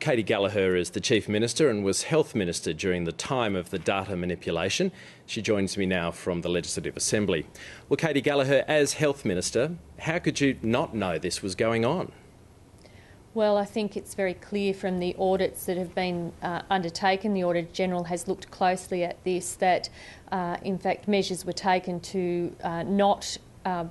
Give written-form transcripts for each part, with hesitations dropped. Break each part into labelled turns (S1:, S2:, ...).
S1: Katy Gallagher is the Chief Minister and was Health Minister during the time of the data manipulation. She joins me now from the Legislative Assembly. Well, Katy Gallagher, as Health Minister, how could you not know this was going on?
S2: Well, I think it's very clear from the audits that have been undertaken, the Auditor General has looked closely at this, that in fact measures were taken to not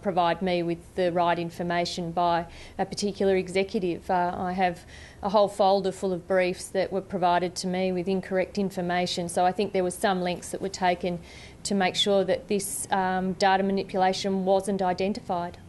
S2: provide me with the right information by a particular executive. I have a whole folder full of briefs that were provided to me with incorrect information, so I think there were some lengths that were taken to make sure that this data manipulation wasn't identified.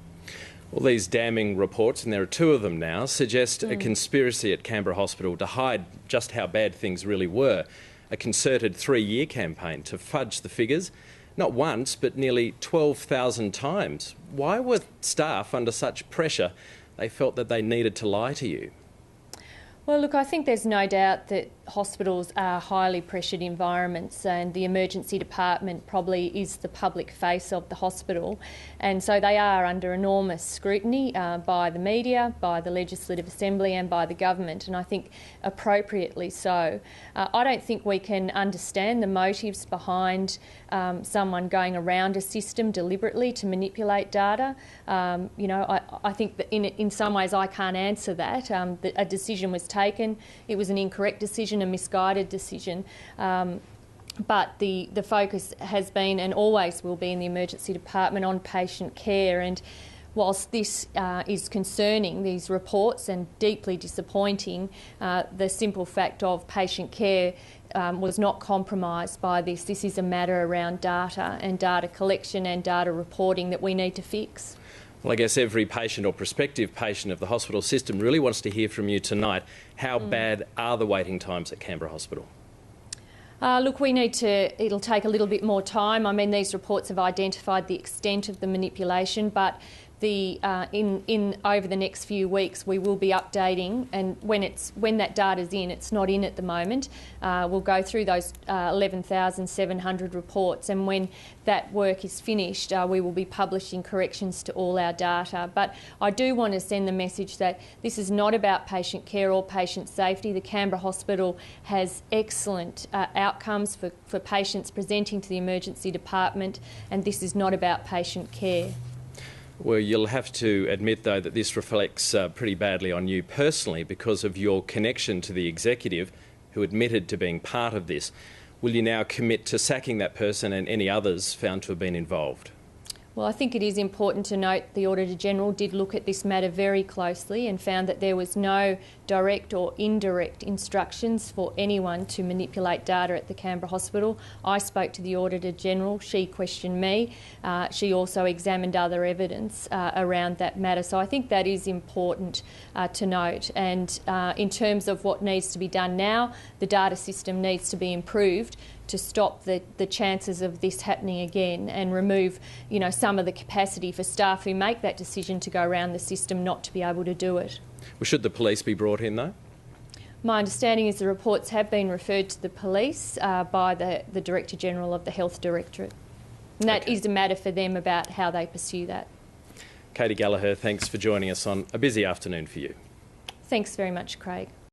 S1: Well, these damning reports, and there are two of them now, suggest a conspiracy at Canberra Hospital to hide just how bad things really were. A concerted 3-year campaign to fudge the figures, not once but nearly 12,000 times. Why were staff under such pressure they felt that they needed to lie to you?
S2: Well, look, I think there's no doubt that hospitals are highly pressured environments, and the emergency department probably is the public face of the hospital, and so they are under enormous scrutiny by the media, by the Legislative Assembly and by the government, and I think appropriately so. I don't think we can understand the motives behind someone going around a system deliberately to manipulate data. I think that in some ways I can't answer that. A decision was taken. It was an incorrect decision, a misguided decision. But the focus has been and always will be in the emergency department on patient care. And whilst this is concerning, these reports, and deeply disappointing, the simple fact of patient care was not compromised by this. This is a matter around data and data collection and data reporting that we need to fix.
S1: Well, I guess every patient or prospective patient of the hospital system really wants to hear from you tonight. How bad are the waiting times at Canberra Hospital?
S2: Look, it'll take a little bit more time. I mean, these reports have identified the extent of the manipulation, but over the next few weeks we will be updating, and when that data's in, it's not in at the moment, we'll go through those 11,700 reports, and when that work is finished we will be publishing corrections to all our data. But I do want to send the message that this is not about patient care or patient safety. The Canberra Hospital has excellent outcomes for patients presenting to the emergency department, and this is not about patient care.
S1: Well, you'll have to admit, though, that this reflects pretty badly on you personally because of your connection to the executive who admitted to being part of this. Will you now commit to sacking that person and any others found to have been involved?
S2: Well, I think it is important to note the Auditor General did look at this matter very closely and found that there was no direct or indirect instructions for anyone to manipulate data at the Canberra Hospital. I spoke to the Auditor General, she questioned me, she also examined other evidence around that matter. So I think that is important to note. And in terms of what needs to be done now, the data system needs to be improved to stop the chances of this happening again and remove, some of the capacity for staff who make that decision to go around the system not to be able to do it.
S1: Well, should the police be brought in, though?
S2: My understanding is the reports have been referred to the police by the Director General of the Health Directorate. And that is a matter for them about how they pursue that.
S1: Katy Gallagher, thanks for joining us on a busy afternoon for you.
S2: Thanks very much, Craig.